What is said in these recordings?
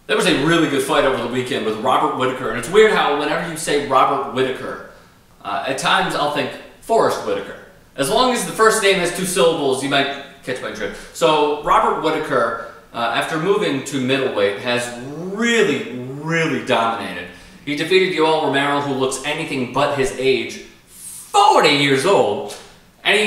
There was a really good fight over the weekend with Robert Whittaker, and it's weird how whenever you say Robert Whittaker, at times I'll think Forrest Whitaker. As long as the first name has 2 syllables, you might catch my drift. So Robert Whittaker, after moving to middleweight, has really dominated. He defeated Yoel Romero, who looks anything but his age, 40 years old, and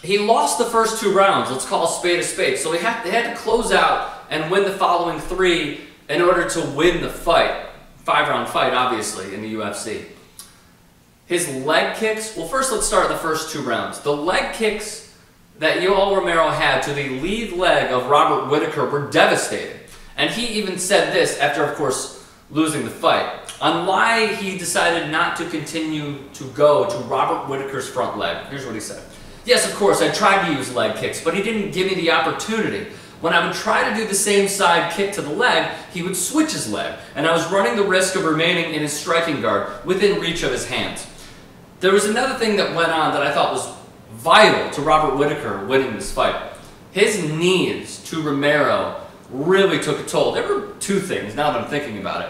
he lost the first 2 rounds. Let's call a spade, so they had to close out and win the following 3 in order to win the fight. 5-round fight, obviously, in the UFC. His leg kicks, well, first let's start the first 2 rounds. The leg kicks that Yoel Romero had to the lead leg of Robert Whittaker were devastating. And he even said this after, of course, losing the fight, on why he decided not to continue to go to Robert Whittaker's front leg. Here's what he said. Yes, of course, I tried to use leg kicks, but he didn't give me the opportunity. When I would try to do the same side kick to the leg, he would switch his leg, and I was running the risk of remaining in his striking guard within reach of his hands. There was another thing that went on that I thought was vital to Robert Whittaker winning this fight. His knees to Romero really took a toll. There were 2 things, now that I'm thinking about it.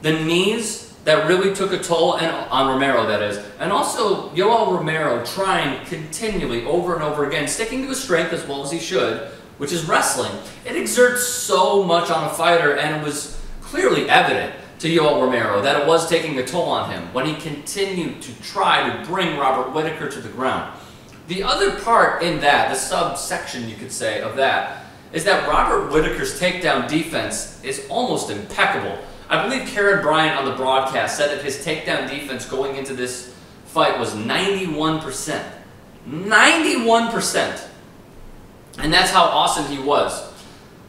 The knees that really took a toll, and on Romero that is, and also Yoel Romero trying continually over and over again, sticking to his strength as well as he should, which is wrestling. It exerts so much on a fighter, and it was clearly evident to Yoel Romero that it was taking a toll on him when he continued to try to bring Robert Whittaker to the ground. The other part in that, the subsection you could say of that, is that Robert Whittaker's takedown defense is almost impeccable. I believe Karen Bryant on the broadcast said that his takedown defense going into this fight was 91%. 91%! And that's how awesome he was.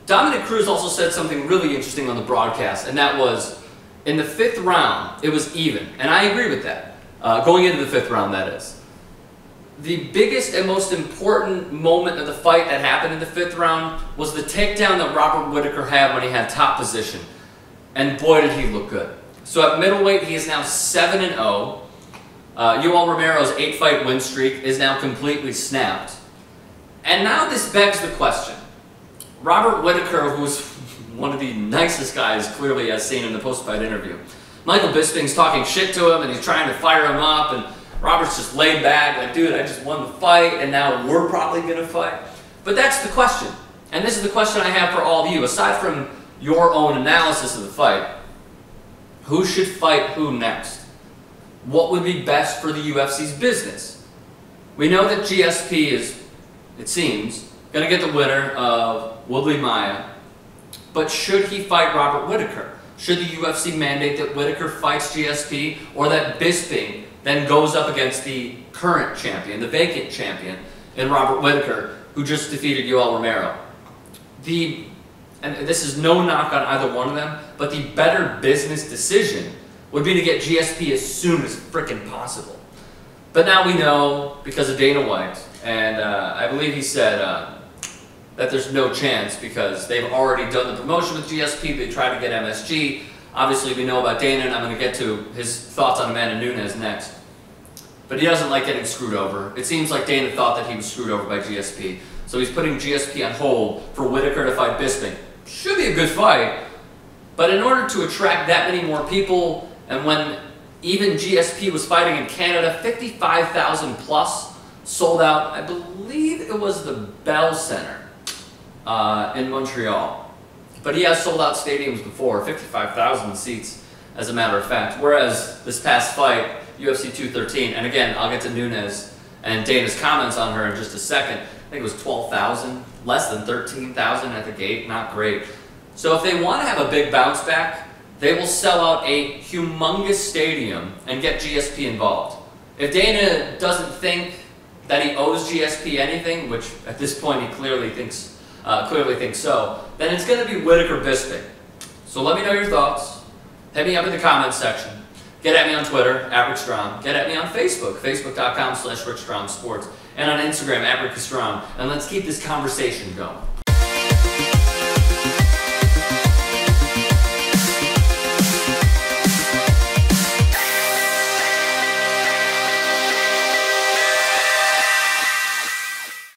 Dominic Cruz also said something really interesting on the broadcast, and that was, in the 5th round, it was even. And I agree with that. Going into the 5th round, that is. The biggest and most important moment of the fight that happened in the 5th round was the takedown that Robert Whittaker had when he had top position. And boy, did he look good. So at middleweight, he is now 7-0. Yoel Romero's 8-fight win streak is now completely snapped. And now this begs the question. Robert Whittaker, who's one of the nicest guys, clearly, as seen in the post-fight interview. Michael Bisping's talking shit to him, and he's trying to fire him up, and Robert's just laid back, like, dude, I just won the fight, and now we're probably going to fight. But that's the question. And this is the question I have for all of you. Aside from your own analysis of the fight, who should fight who next? What would be best for the UFC's business? We know that GSP is, it seems, going to get the winner of Woodley Maia. But should he fight Robert Whittaker? Should the UFC mandate that Whittaker fights GSP, or that Bisping then goes up against the current champion, the vacant champion, in Robert Whittaker, who just defeated Yoel Romero? And this is no knock on either one of them, but the better business decision would be to get GSP as soon as frickin' possible. But now we know, because of Dana White, and I believe he said that there's no chance because they've already done the promotion with GSP. They tried to get MSG. Obviously, we know about Dana, and I'm going to get to his thoughts on Amanda Nunes next. But he doesn't like getting screwed over. It seems like Dana thought that he was screwed over by GSP. So he's putting GSP on hold for Whittaker to fight Bisping. Should be a good fight. But in order to attract that many more people, and when even GSP was fighting in Canada, 55,000 plus sold out. I believe it was the Bell Center in Montreal. But he has sold out stadiums before, 55,000 seats as a matter of fact. Whereas this past fight, UFC 213, and again, I'll get to Nunes and Dana's comments on her in just a second. I think it was 12,000, less than 13,000 at the gate, not great. So if they want to have a big bounce back, they will sell out a humongous stadium and get GSP involved. If Dana doesn't think that he owes GSP anything, which at this point he clearly thinks so, then it's going to be Whittaker Bisping. So let me know your thoughts. Hit me up in the comments section. Get at me on Twitter, @RickStrom. Get at me on Facebook, facebook.com/RickStromSports. And on Instagram, @RickyStrom. And let's keep this conversation going.